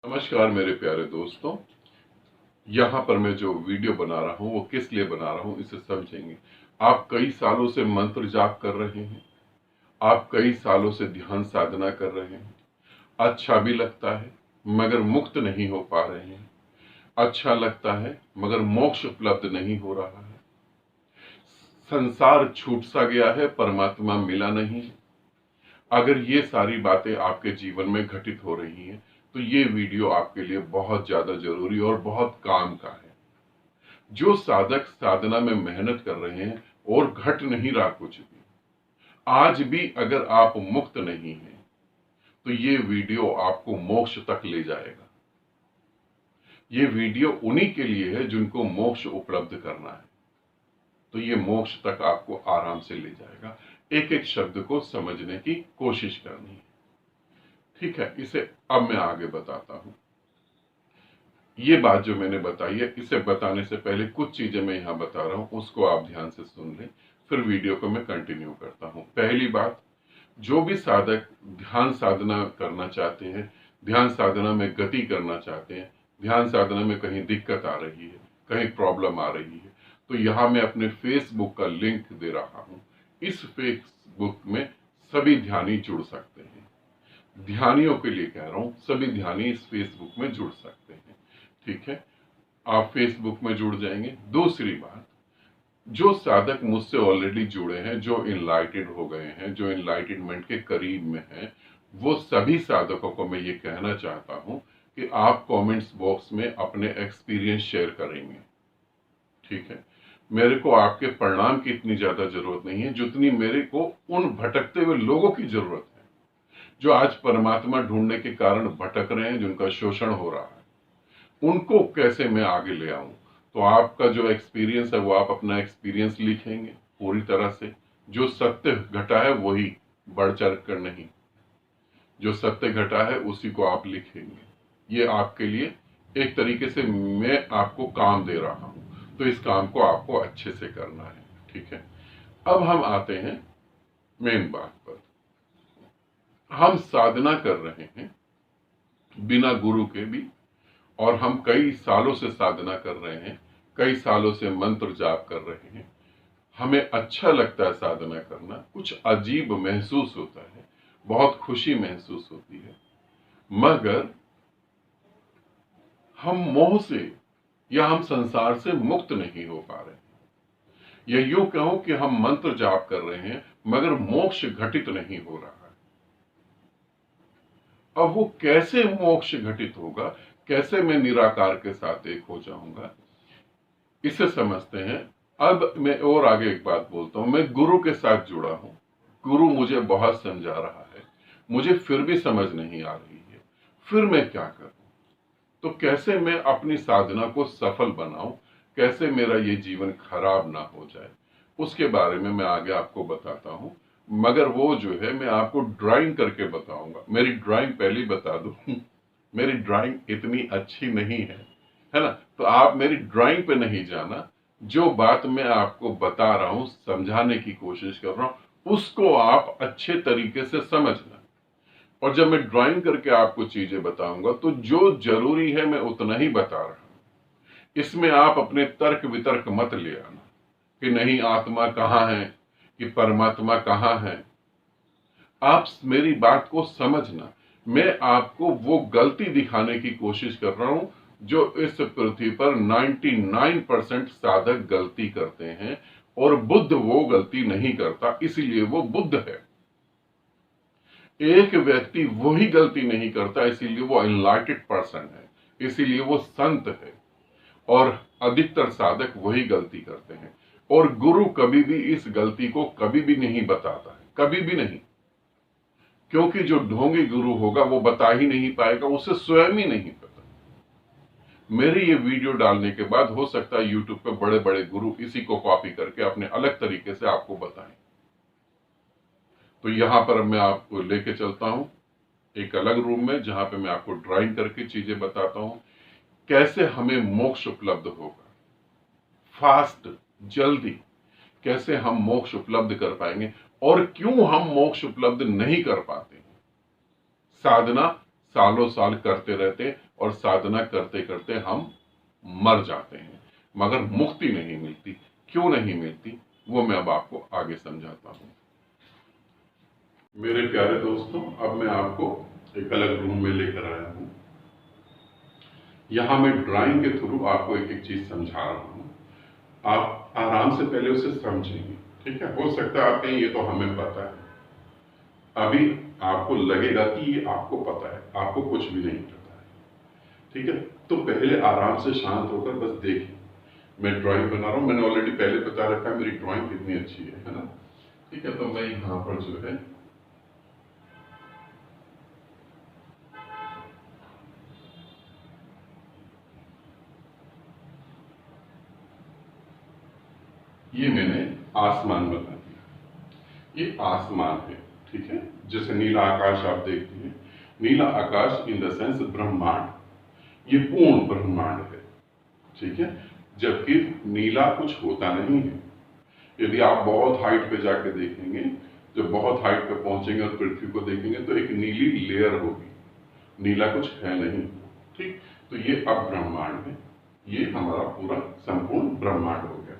नमस्कार मेरे प्यारे दोस्तों। यहाँ पर मैं जो वीडियो बना रहा हूँ वो किस लिए बना रहा हूँ इसे समझेंगे। आप कई सालों से मंत्र जाप कर रहे हैं, आप कई सालों से ध्यान साधना कर रहे हैं, अच्छा भी लगता है मगर मुक्त नहीं हो पा रहे हैं, अच्छा लगता है मगर मोक्ष उपलब्ध नहीं हो रहा है, संसार छूट सा गया है, परमात्मा मिला नहीं है। अगर ये सारी बातें आपके जीवन में घटित हो रही हैं तो ये वीडियो आपके लिए बहुत ज्यादा जरूरी और बहुत काम का है। जो साधक साधना में मेहनत कर रहे हैं और घट नहीं रहा कुछ भी, आज भी अगर आप मुक्त नहीं हैं तो ये वीडियो आपको मोक्ष तक ले जाएगा। ये वीडियो उन्हीं के लिए है जिनको मोक्ष उपलब्ध करना है, तो ये मोक्ष तक आपको आराम से ले जाएगा। एक एक शब्द को समझने की कोशिश करनी है, ठीक है। इसे अब मैं आगे बताता हूं। ये बात जो मैंने बताई है, इसे बताने से पहले कुछ चीजें मैं यहां बता रहा हूं, उसको आप ध्यान से सुन लें, फिर वीडियो को मैं कंटिन्यू करता हूं। पहली बात, जो भी साधक ध्यान साधना करना चाहते हैं, ध्यान साधना में गति करना चाहते हैं, ध्यान साधना में कहीं दिक्कत आ रही है, कहीं प्रॉब्लम आ रही है, तो यहां मैं अपने फेसबुक का लिंक दे रहा हूं। इस फेसबुक में सभी ध्यानी जुड़ सकते हैं। ध्यानियों के लिए कह रहा हूं, सभी ध्यानी इस फेसबुक में जुड़ सकते हैं, ठीक है। आप फेसबुक में जुड़ जाएंगे। दूसरी बात, जो साधक मुझसे ऑलरेडी जुड़े हैं, जो इनलाइटेड हो गए हैं, जो इनलाइटमेंट के करीब में हैं, वो सभी साधकों को मैं ये कहना चाहता हूं कि आप कमेंट्स बॉक्स में अपने एक्सपीरियंस शेयर करेंगे, ठीक है। मेरे को आपके परिणाम की इतनी ज्यादा जरूरत नहीं है जितनी मेरे को उन भटकते हुए लोगों की जरूरत है जो आज परमात्मा ढूंढने के कारण भटक रहे हैं, जिनका शोषण हो रहा है। उनको कैसे मैं आगे ले आऊं? तो आपका जो एक्सपीरियंस है वो आप अपना एक्सपीरियंस लिखेंगे पूरी तरह से। जो सत्य घटा है वही, बढ़ चढ़ कर नहीं। जो सत्य घटा है उसी को आप लिखेंगे। ये आपके लिए एक तरीके से मैं आपको काम दे रहा हूं, तो इस काम को आपको अच्छे से करना है, ठीक है। अब हम आते हैं मेन बात पर। हम साधना कर रहे हैं बिना गुरु के भी, और हम कई सालों से साधना कर रहे हैं, कई सालों से मंत्र जाप कर रहे हैं। हमें अच्छा लगता है साधना करना, कुछ अजीब महसूस होता है, बहुत खुशी महसूस होती है, मगर हम मोह से या हम संसार से मुक्त नहीं हो पा रहे। या यूं कहो कि हम मंत्र जाप कर रहे हैं मगर मोक्ष घटित नहीं हो रहा है। अब वो कैसे मोक्ष घटित होगा, कैसे मैं निराकार के साथ एक हो जाऊंगा, इसे समझते हैं। अब मैं और आगे एक बात बोलता हूं। मैं गुरु के साथ जुड़ा हूं, गुरु मुझे बहुत समझा रहा है, मुझे फिर भी समझ नहीं आ रही है, फिर मैं क्या करूं? तो कैसे मैं अपनी साधना को सफल बनाऊं, कैसे मेरा ये जीवन खराब ना हो जाए, उसके बारे में मैं आगे आपको बताता हूं। मगर वो जो है मैं आपको ड्राइंग करके बताऊंगा। मेरी ड्राइंग पहले ही बता दूं मेरी ड्राइंग इतनी अच्छी नहीं है ना। तो आप मेरी ड्राइंग पे नहीं जाना, जो बात मैं आपको बता रहा हूं, समझाने की कोशिश कर रहा हूं, उसको आप अच्छे तरीके से समझना। और जब मैं ड्राइंग करके आपको चीजें बताऊंगा तो जो जरूरी है मैं उतना ही बता रहा हूं। इसमें आप अपने तर्क वितर्क मत ले आना कि नहीं आत्मा कहाँ है, कि परमात्मा कहाँ है। आप मेरी बात को समझना। मैं आपको वो गलती दिखाने की कोशिश कर रहा हूं जो इस पृथ्वी पर 99% साधक गलती करते हैं, और बुद्ध वो गलती नहीं करता, इसलिए वो बुद्ध है। एक व्यक्ति वही गलती नहीं करता, इसीलिए वो एनलाइटेड पर्सन है, इसीलिए वो संत है। और अधिकतर साधक वही गलती करते हैं, और गुरु कभी भी इस गलती को कभी भी नहीं बताता है, कभी भी नहीं। क्योंकि जो ढोंगी गुरु होगा वो बता ही नहीं पाएगा, उसे स्वयं ही नहीं पता। मेरे ये वीडियो डालने के बाद हो सकता है यूट्यूब पे बड़े बड़े गुरु इसी को कॉपी करके अपने अलग तरीके से आपको बताएं। तो यहां पर मैं आपको लेके चलता हूं एक अलग रूम में, जहां पे मैं आपको ड्राइंग करके चीजें बताता हूं, कैसे हमें मोक्ष उपलब्ध होगा फास्ट, जल्दी। कैसे हम मोक्ष उपलब्ध कर पाएंगे, और क्यों हम मोक्ष उपलब्ध नहीं कर पाते हैं। साधना सालों साल करते रहते हैं, और साधना करते करते हम मर जाते हैं, मगर मुक्ति नहीं मिलती। क्यों नहीं मिलती वो मैं अब आपको आगे समझाता हूं। मेरे प्यारे दोस्तों, अब मैं आपको एक अलग रूम में लेकर आया हूं। यहां मैं ड्राइंग के थ्रू आपको एक एक चीज समझा रहा हूं। आप आराम से पहले उसे समझेंगे, ठीक है। हो सकता है आप कहें ये तो हमें पता है, अभी आपको लगेगा कि ये आपको पता है, आपको कुछ भी नहीं पता है, ठीक है। तो पहले आराम से शांत होकर बस देखिए, मैं ड्राइंग बना रहा हूं। मैंने ऑलरेडी पहले बता रखा है मेरी ड्राइंग कितनी अच्छी है ना, ठीक है। तो मैं यहां पर जो है ये मैंने आसमान बना दिया। ये आसमान है, ठीक है। जैसे नीला आकाश आप देखते हैं, नीला आकाश इन द सेंस ब्रह्मांड, ये पूर्ण ब्रह्मांड है, ठीक है। जबकि नीला कुछ होता नहीं है। यदि आप बहुत हाइट पे जाके देखेंगे, जब बहुत हाइट पे पहुंचेंगे और पृथ्वी को देखेंगे तो एक नीली लेयर होगी, नीला कुछ है नहीं, ठीक। तो ये अब ब्रह्मांड है, ये हमारा पूरा संपूर्ण ब्रह्मांड हो गया।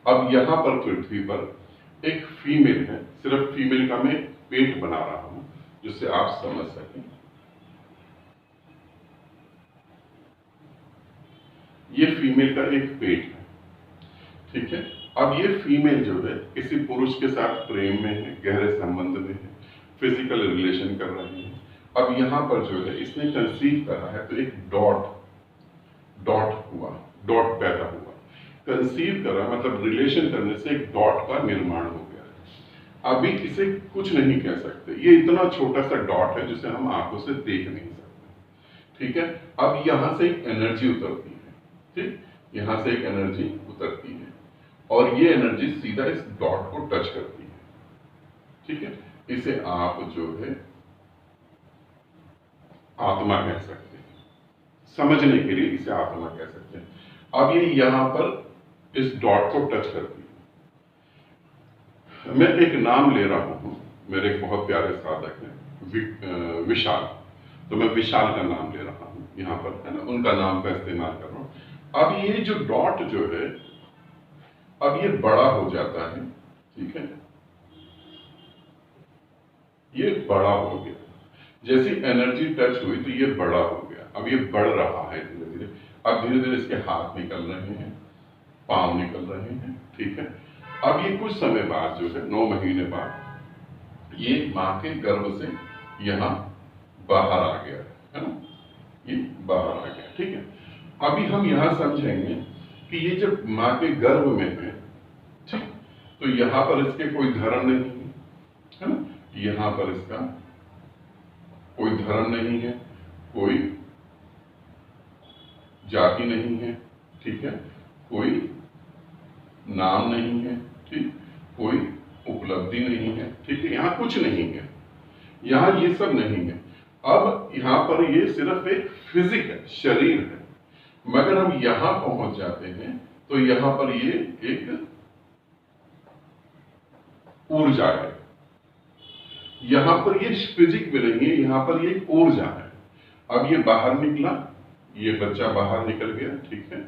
अब यहां पर पृथ्वी पर एक फीमेल है, सिर्फ फीमेल का मैं पेट बना रहा हूं जिससे आप समझ सकें। ये फीमेल का एक पेट है, ठीक है। अब ये फीमेल जो है किसी पुरुष के साथ प्रेम में है, गहरे संबंध में है, फिजिकल रिलेशन कर रही है। अब यहां पर जो है इसने कंसीव करा है, तो एक डॉट डॉट हुआ, डॉट पैदा हुआ। कंसीव करा मतलब रिलेशन करने से एक डॉट का निर्माण हो गया। अभी इसे कुछ नहीं कह सकते, ये इतना छोटा सा डॉट है जिसे हम आंखों से देख नहीं सकते, ठीक है। अब यहां से एक एनर्जी उतरती है, ठीक, यहां से एक एनर्जी उतरती है और ये एनर्जी सीधा इस डॉट को टच करती है, ठीक है। इसे आप जो है आत्मा कह सकते हैं, समझने के लिए इसे आत्मा कह सकते हैं। अब ये यहां पर इस डॉट को टच करती है। मैं एक नाम ले रहा हूं, मेरे एक बहुत प्यारे साधक हैं विशाल, तो मैं विशाल का नाम ले रहा हूं यहां पर, है ना, उनका नाम का इस्तेमाल कर रहा हूं। अब ये जो डॉट जो है अब ये बड़ा हो जाता है, ठीक है, ये बड़ा हो गया। जैसी एनर्जी टच हुई तो ये बड़ा हो गया, अब ये बढ़ रहा है धीरे धीरे। अब धीरे धीरे इसके हाथ निकल रहे हैं, पांव निकल रहे हैं, ठीक है। अब ये कुछ समय बाद जो है 9 महीने बाद ये मां के गर्भ से यहां बाहर आ गया है ना, ये बाहर आ गया, ठीक है। अभी हम यहां समझेंगे कि ये जब मां के गर्भ में है, ठीक, तो यहां पर इसके कोई धर्म नहीं है ना, यहां पर इसका कोई धर्म नहीं है, कोई जाति नहीं है, ठीक है, कोई नाम नहीं है, ठीक, कोई उपलब्धि नहीं है, ठीक है, यहां कुछ नहीं है, यहां ये सब नहीं है। अब यहां पर ये सिर्फ एक फिजिक है, शरीर है, मगर हम यहां पहुंच जाते हैं तो यहां पर ये एक ऊर्जा है, यहां पर ये फिजिक भी नहीं है, यहां पर ये ऊर्जा है। अब ये बाहर निकला, ये बच्चा बाहर निकल गया, ठीक है,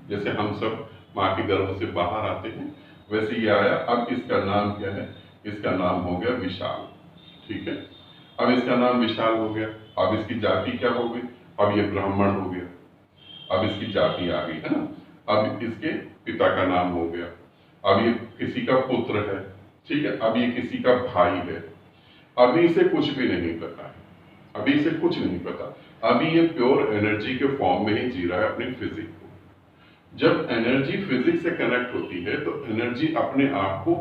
जैसे हम सब मां के गर्भ से बाहर आते हैं वैसे ये आया। अब इसका नाम क्या है, इसका नाम हो गया विशाल, ठीक है। अब इसका नाम विशाल हो गया। अब इसकी जाति क्या हो गई, अब ये ब्राह्मण हो गया, अब इसकी जाति आ गई, है ना। अब इसके पिता का नाम हो गया, अब ये किसी का पुत्र है, ठीक है, अब ये किसी का भाई है। अभी इसे कुछ भी नहीं पता है, अभी इसे कुछ नहीं पता, अभी ये प्योर एनर्जी के फॉर्म में ही जी रहा है अपनी फिजिक को। जब एनर्जी फिजिक से कनेक्ट होती है तो एनर्जी अपने आप को,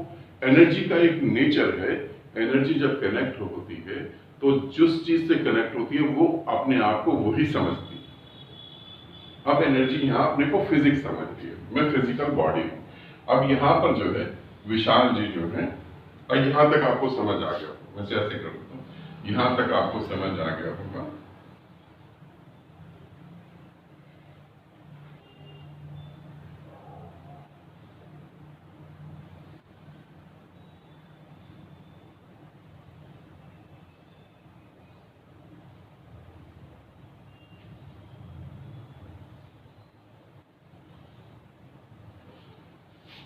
एनर्जी का एक नेचर है, एनर्जी जब कनेक्ट होती है तो जिस चीज से कनेक्ट होती है वो अपने आप को वही समझती है। अब एनर्जी यहाँ अपने को फिजिक्स समझती है, मैं फिजिकल बॉडी हूं। अब यहाँ पर जो है विशाल जी जो है, और यहाँ तक आपको समझ आ गया, वैसे ऐसे कर देता हूँ, यहां तक आपको समझ आ गया होगा।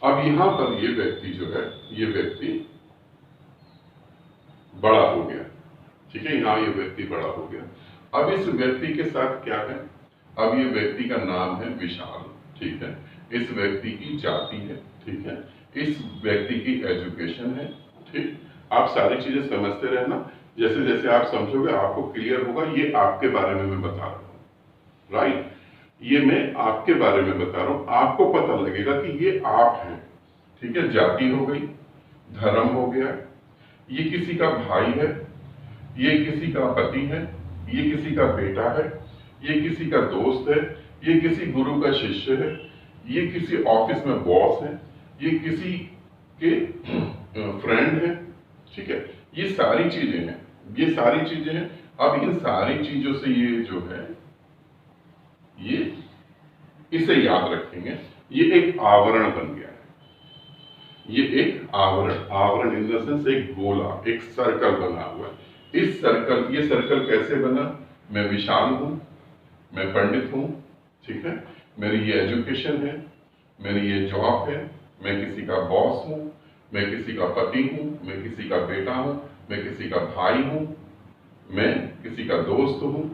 अब यहां पर ये व्यक्ति जो है, ये व्यक्ति बड़ा हो गया, ठीक है, यहाँ ये व्यक्ति बड़ा हो गया। अब इस व्यक्ति के साथ क्या है, अब ये व्यक्ति का नाम है विशाल, ठीक है, इस व्यक्ति की जाति है, ठीक है, इस व्यक्ति की एजुकेशन है, ठीक। आप सारी चीजें समझते रहना, जैसे जैसे आप समझोगे आपको क्लियर होगा। ये आपके बारे में मैं बता रहा हूं, राइट, ये मैं आपके बारे में बता रहा हूं, आपको पता लगेगा कि ये आप हैं, ठीक है। जाति हो गई, धर्म हो गया, ये किसी का भाई है, ये किसी का पति है, ये किसी का बेटा है, ये किसी का दोस्त है, ये किसी गुरु का शिष्य है, ये किसी ऑफिस में बॉस है, ये किसी के फ्रेंड है, ठीक है। ये सारी चीजें हैं, ये सारी चीजें हैं। अब इन सारी चीजों से ये जो है, ये इसे याद रखेंगे, ये एक आवरण बन गया है। ये एक आवरण, आवरण इन द सेंस एक गोला, एक सर्कल बना हुआ है। इस सर्कल, ये सर्कल कैसे बना, मैं विशाल हूं, मैं पंडित हूं, ठीक है, मेरी ये एजुकेशन है, मेरी ये जॉब है, मैं किसी का बॉस हूं, मैं किसी का पति हूं, मैं किसी का बेटा हूं, मैं किसी का भाई हूं, मैं किसी का दोस्त हूं,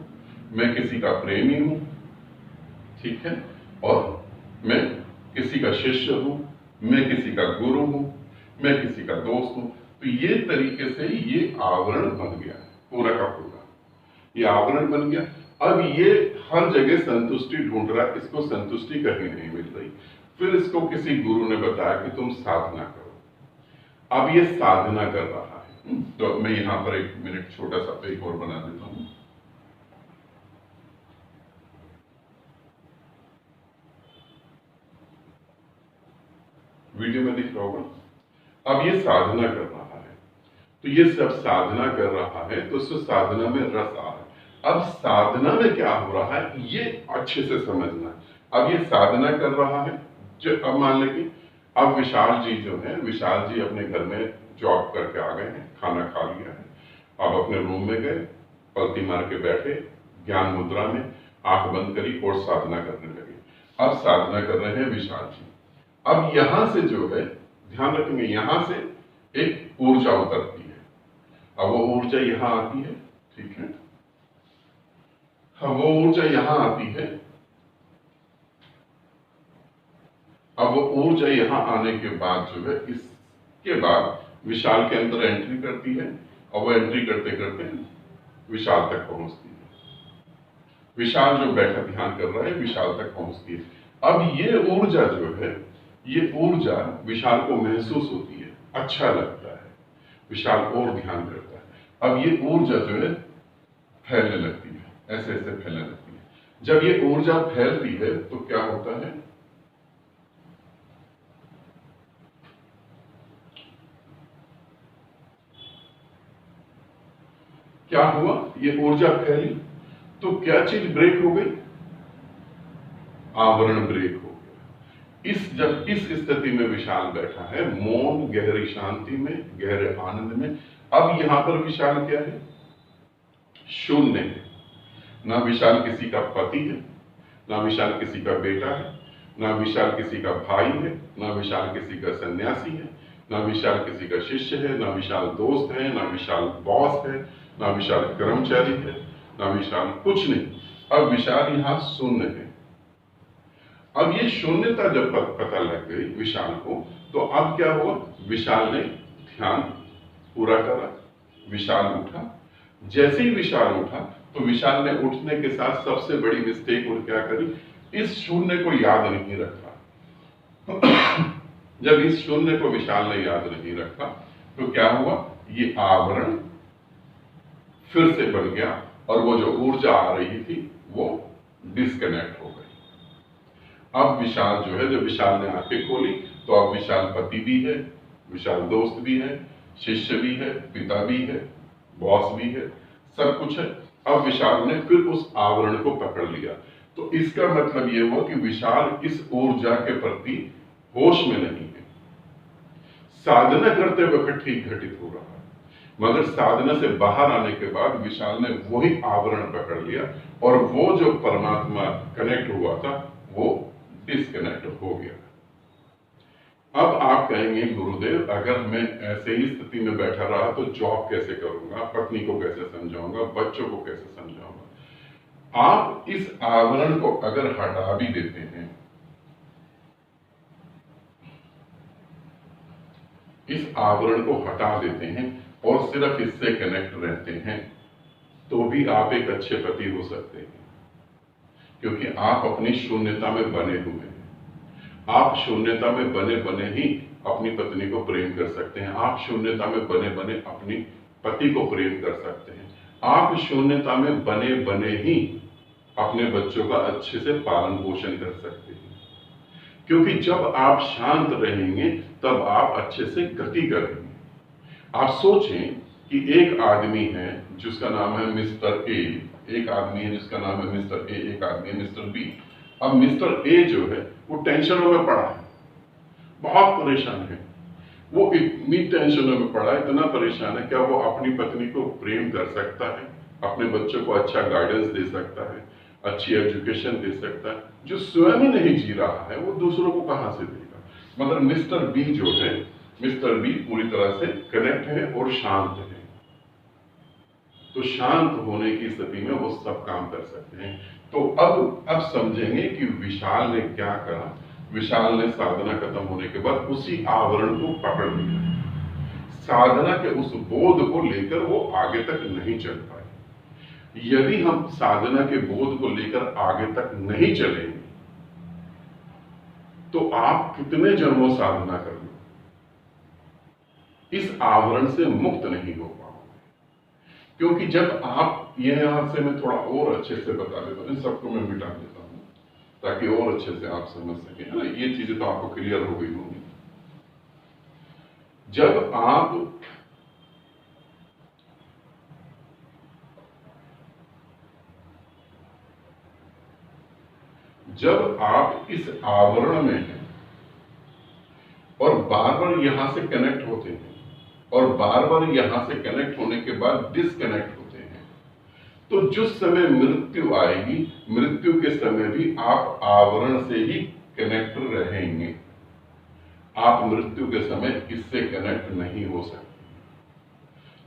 मैं किसी का प्रेमी हूं, ठीक है, और मैं किसी का शिष्य हूं, मैं किसी का गुरु हूं, मैं किसी का दोस्त हूं। तो ये तरीके से ये आवरण बन गया है, पूरा का पूरा ये आवरण बन गया। अब ये हर जगह संतुष्टि ढूंढ रहा है, इसको संतुष्टि कहीं नहीं मिल रही। फिर इसको किसी गुरु ने बताया कि तुम साधना करो। अब ये साधना कर रहा है। तो मैं यहां पर 1 मिनट छोटा सा एक और बना देता हूं। वीडियो में दिख रहा होगा। अब ये साधना कर रहा है, तो ये सब साधना कर रहा है, तो उसको साधना में रस आ रहा है। अब साधना में क्या हो रहा है ये अच्छे से समझना है। अब ये साधना कर रहा है, जो अब मान लेंगे अब विशाल जी जो है, विशाल जी अपने घर में जॉब करके आ गए हैं, खाना खा लिया है, अब अपने रूम में गए, पलती मार के बैठे, ज्ञान मुद्रा में आंख बंद करी और साधना करने लगे। अब साधना कर रहे हैं विशाल जी। अब यहां से जो है, ध्यान रखेंगे, यहां से एक ऊर्जा उतरती है। अब वो ऊर्जा यहां आती है, ठीक है, अब वो ऊर्जा यहां आती है। अब वो ऊर्जा यहां आने के बाद जो है, इसके बाद विशाल के अंदर एंट्री करती है, और वो एंट्री करते करते विशाल तक पहुंचती है। विशाल जो बैठा ध्यान कर रहा है, विशाल तक पहुंचती है। अब ये ऊर्जा जो है, ये ऊर्जा विशाल को महसूस होती है, अच्छा लगता है, विशाल और ध्यान करता है। अब ये ऊर्जा जो है फैलने लगती है, ऐसे ऐसे फैलने लगती है। जब ये ऊर्जा फैलती है तो क्या होता है, क्या हुआ, ये ऊर्जा फैली तो क्या चीज ब्रेक हो गई, आवरण ब्रेक हो गया। जब इस स्थिति में विशाल बैठा है, मौन, गहरी शांति में, गहरे आनंद में, अब यहां पर विशाल क्या है, शून्य है। ना विशाल किसी का पति है, ना विशाल किसी का बेटा है, ना विशाल किसी का भाई है, ना विशाल किसी का सन्यासी है, ना विशाल किसी का शिष्य है, ना विशाल दोस्त है, ना विशाल बॉस है, ना विशाल कर्मचारी है, ना विशाल कुछ नहीं। अब विशाल यहां शून्य है। अब ये शून्यता जब पता लग गई विशाल को, तो अब क्या हुआ, विशाल ने ध्यान पूरा करा, विशाल उठा। जैसे ही विशाल उठा तो विशाल ने उठने के साथ सबसे बड़ी मिस्टेक और क्या करी, इस शून्य को याद नहीं रखा। जब इस शून्य को विशाल ने याद नहीं रखा तो क्या हुआ, ये आवरण फिर से बन गया, और वो जो ऊर्जा आ रही थी वो डिस्कनेक्ट हो गई। अब विशाल जो है, जब विशाल ने आंखें खोली तो अब विशाल पति भी है, विशाल दोस्त भी है, शिष्य भी है, पिता भी है, बॉस भी है, सब कुछ है। अब विशाल ने फिर उस आवरण को पकड़ लिया। तो इसका मतलब ये हुआ कि विशाल इस ऊर्जा के प्रति होश में नहीं है। साधना करते वक्त ठीक घटित हो रहा है, मगर साधना से बाहर आने के बाद विशाल ने वही आवरण पकड़ लिया, और वो जो परमात्मा कनेक्ट हुआ था वो डिस्कनेक्ट हो गया। अब आप कहेंगे गुरुदेव, अगर मैं ऐसे ही स्थिति में बैठा रहा तो जॉब कैसे करूंगा, पत्नी को कैसे समझाऊंगा, बच्चों को कैसे समझाऊंगा। आप इस आवरण को अगर हटा भी देते हैं, इस आवरण को हटा देते हैं और सिर्फ इससे कनेक्ट रहते हैं, तो भी आप एक अच्छे पति हो सकते हैं, क्योंकि आप अपनी शून्यता में बने हुए हैं। आप शून्यता में बने बने ही अपनी पत्नी को प्रेम कर सकते हैं। आप शून्यता में बने बने अपनी पति को प्रेम कर सकते हैं। आप शून्यता में बने बने ही अपने बच्चों का अच्छे से पालन पोषण कर सकते हैं, क्योंकि जब आप शांत रहेंगे तब आप अच्छे से गति करेंगे। आप सोचें कि एक आदमी है जिसका नाम है मिस्टर ए, एक आदमी है जिसका नाम है मिस्टर ए, एक आदमी है मिस्टर बी। अब मिस्टर ए जो है वो टेंशनों में पड़ा है, बहुत परेशान है। वो इतनी टेंशनों में पड़ा है, इतना परेशान है, क्या वो अपनी पत्नी को प्रेम कर सकता है, अपने बच्चों को अच्छा गाइडेंस दे सकता है, अच्छी एजुकेशन दे सकता है? जो स्वयं ही नहीं जी रहा है वो दूसरों को कहां से देगा। मगर मिस्टर बी जो है, मिस्टर बी पूरी तरह से कनेक्ट है और शांत है, तो शांत होने की स्थिति में वो सब काम कर सकते हैं। तो अब समझेंगे कि विशाल ने क्या करा। विशाल ने साधना खत्म होने के बाद उसी आवरण को पकड़ लिया, साधना के उस बोध को लेकर वो आगे तक नहीं चल पाए। यदि हम साधना के बोध को लेकर आगे तक नहीं चलेंगे तो आप कितने जन्मों साधना कर लो, इस आवरण से मुक्त नहीं हो पाओगे। क्योंकि जब आप, यहां से मैं थोड़ा और अच्छे से बता देता हूं, इन सबको मैं मिटा देता हूं ताकि और अच्छे से आप समझ सकें, है ना। ये चीजें तो आपको क्लियर हो गई होंगी। जब आप इस आवरण में हैं और बार बार यहां से कनेक्ट होते हैं और बार बार यहां से कनेक्ट होने के बाद डिसकनेक्ट होते हैं, तो जिस समय मृत्यु आएगी, मृत्यु के समय भी आप आवरण से ही कनेक्ट रहेंगे। आप मृत्यु के समय इससे कनेक्ट नहीं हो सकते,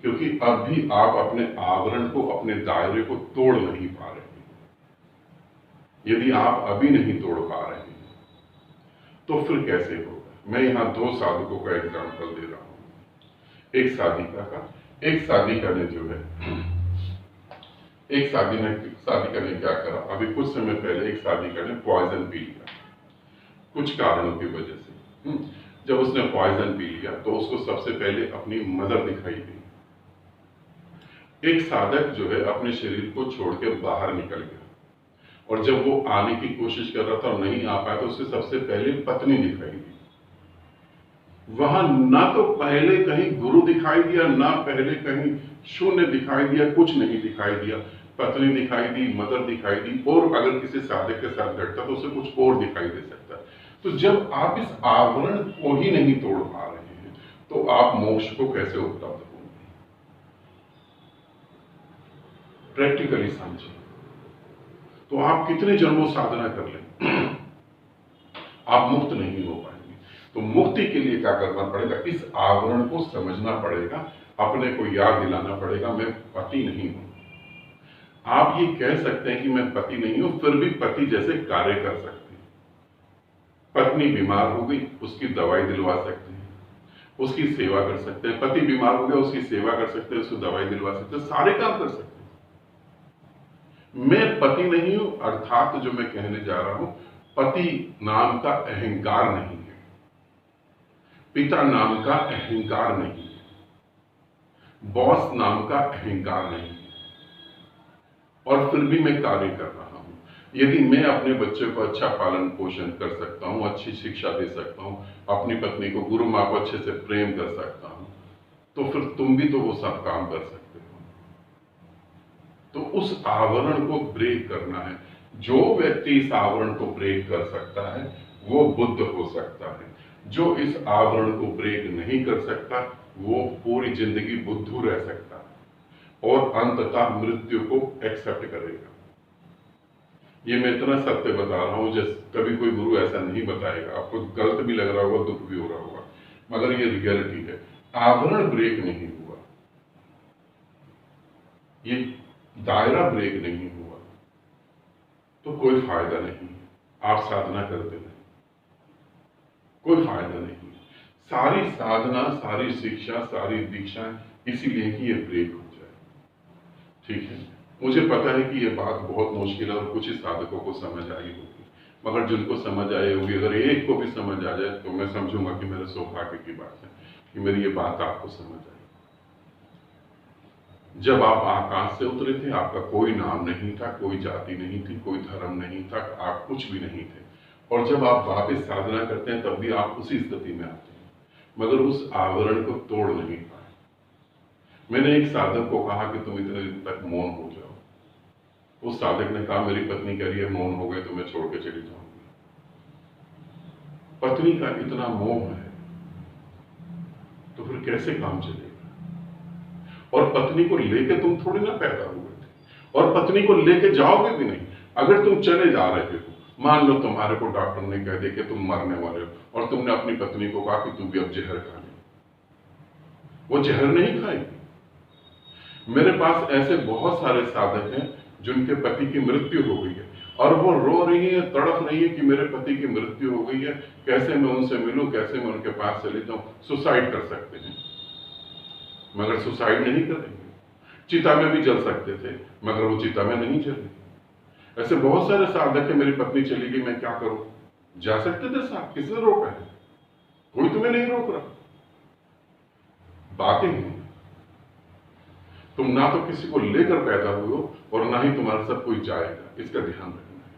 क्योंकि अब भी आप अपने आवरण को, अपने दायरे को तोड़ नहीं पा रहे हैं। यदि आप अभी नहीं तोड़ पा रहे हैं तो फिर कैसे होगा। मैं यहां दो साधकों का एग्जाम्पल दे रहा हूं, एक साधिका का। एक साधिका ने जो है, एक साधिका ने क्या करा, अभी कुछ समय पहले एक साधिका ने पॉइजन पी लिया कुछ कारणों की वजह से। जब उसने पॉइजन पी लिया तो उसको सबसे पहले अपनी मदर दिखाई दी। एक साधक जो है अपने शरीर को छोड़ के बाहर निकल गया, और जब वो आने की कोशिश कर रहा था और नहीं आ पाया तो उसे सबसे पहले पत्नी दिखाई दी। वहां ना तो पहले कहीं गुरु दिखाई दिया, ना पहले कहीं शून्य दिखाई दिया, कुछ नहीं दिखाई दिया। पत्नी दिखाई दी, मदर दिखाई दी, और अगर किसी साधक के साथ बैठता तो उसे कुछ और दिखाई दे सकता। तो जब आप इस आवरण को ही नहीं तोड़ पा रहे हैं तो आप मोक्ष को कैसे उपलब्ध होंगे। प्रैक्टिकली समझिए, तो आप कितने जन्मों साधना कर लें आप मुक्त नहीं हो पाएंगे। तो मुक्ति के लिए क्या करना पड़ेगा, इस आवरण को समझना पड़ेगा, अपने को याद दिलाना पड़ेगा, मैं पति नहीं हूं। आप ये कह सकते हैं कि मैं पति नहीं हूं, फिर भी पति जैसे कार्य कर सकते हैं। पत्नी बीमार हो गई, उसकी दवाई दिलवा सकते हैं, उसकी सेवा कर सकते हैं। पति बीमार हो गया, उसकी सेवा कर सकते हैं, उसको दवाई दिलवा सकते हैं, सारे काम कर सकते हैं। मैं पति नहीं हूं, अर्थात जो मैं कहने जा रहा हूं, पति नाम का अहंकार नहीं है, पिता नाम का अहंकार नहीं है, बॉस नाम का अहंकार नहीं है, और फिर भी मैं कार्य कर रहा हूं। यदि मैं अपने बच्चे को अच्छा पालन पोषण कर सकता हूं, अच्छी शिक्षा दे सकता हूं, अपनी पत्नी को, गुरु मां को अच्छे से प्रेम कर सकता हूं, तो फिर तुम भी तो वो सब काम कर सकते हो। तो उस आवरण को ब्रेक करना है। जो व्यक्ति इस आवरण को ब्रेक कर सकता है वो बुद्ध हो सकता है। जो इस आवरण को ब्रेक नहीं कर सकता वो पूरी जिंदगी बुद्धू रह सकता है और अंततः मृत्यु को एक्सेप्ट करेगा। ये मैं इतना सत्य बता रहा हूँ, जैसे कभी कोई गुरु ऐसा नहीं बताएगा। आपको गलत भी लग रहा होगा, दुख भी हो रहा होगा, मगर ये रियलिटी है। आवरण ब्रेक नहीं हुआ, ये दायरा ब्रेक नहीं हुआ, तो कोई फायदा नहीं। आप साधना करते नहीं, कोई फायदा नहीं। सारी साधना, सारी शिक्षा, सारी दीक्षा इसीलिए कि ये ब्रेक हो जाए। ठीक है, मुझे पता है कि ये बात बहुत मुश्किल है और कुछ ही साधकों को समझ आई होगी, मगर जिनको समझ आई होगी, अगर एक को भी समझ आ जाए तो मैं समझूंगा कि मेरे सौभाग्य की बात है कि मेरी ये बात आपको समझ आई। जब आप आकाश से उतरे थे, आपका कोई नाम नहीं था, कोई जाति नहीं थी, कोई धर्म नहीं था, आप कुछ भी नहीं थे। और जब आप वापस साधना करते हैं तब भी आप उसी स्थिति में आते हैं, मगर उस आवरण को तोड़ नहीं पाए। मैंने एक साधक को कहा कि तुम इतने दिन तक मौन हो जाओ। उस साधक ने कहा मेरी पत्नी कह रही है मौन हो गए तो मैं छोड़ के चली जाऊंगी। पत्नी का इतना मोह है तो फिर कैसे काम चलेगा? और पत्नी को लेके तुम थोड़ी ना पैदा हुए थे, और पत्नी को लेके जाओगे भी नहीं। अगर तुम चले जा रहे हो, मान लो तुम्हारे को डॉक्टर ने कह दिया कि तुम मरने वाले हो और तुमने अपनी पत्नी को कहा कि तुम भी अब जहर खा ले, वो जहर नहीं खाएगी। मेरे पास ऐसे बहुत सारे साधक हैं जिनके पति की मृत्यु हो गई है और वो रो रही है, तड़प रही है कि मेरे पति की मृत्यु हो गई है, कैसे मैं उनसे मिलूं, कैसे मैं उनके पास चले जाऊं। सुसाइड कर सकते हैं मगर सुसाइड नहीं करेंगे। चिता में भी जल सकते थे मगर वो चिता में नहीं जले। ऐसे बहुत सारे साधक है, मेरी पत्नी चली गई मैं क्या करूं। जा सकते थे साहब, किसने रोका है? कोई तुम्हें नहीं रोक रहा। बातें हैं, तुम ना तो किसी को लेकर पैदा हुए हो और ना ही तुम्हारे साथ कोई जाएगा, इसका ध्यान रखना है।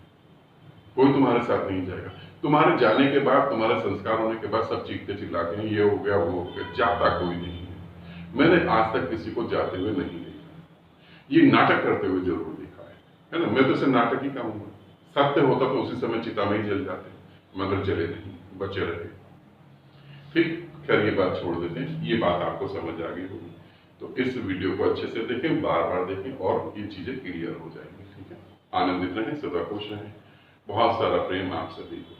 कोई तुम्हारे साथ नहीं जाएगा। तुम्हारे जाने के बाद, तुम्हारे संस्कार होने के बाद सब चीखते चिल्लाते हैं ये हो गया वो हो गया, जाता कोई नहीं है। मैंने आज तक किसी को जाते हुए नहीं देखा। ये नाटक करते हुए जरूर देखा है ना। मैं तो इसे नाटक ही कहूंगा। सत्य होता तो उसी समय चिता में ही जल जाते, मगर जले नहीं, बचे रहे। ठीक, खैर ये बात छोड़ देते हैं। ये बात आपको समझ आ गई होगी तो इस वीडियो को अच्छे से देखें, बार बार देखें और ये चीजें क्लियर हो जाएंगी। ठीक है, आनंदित रहें, सदा खुश रहें। बहुत सारा प्रेम आप सभी को।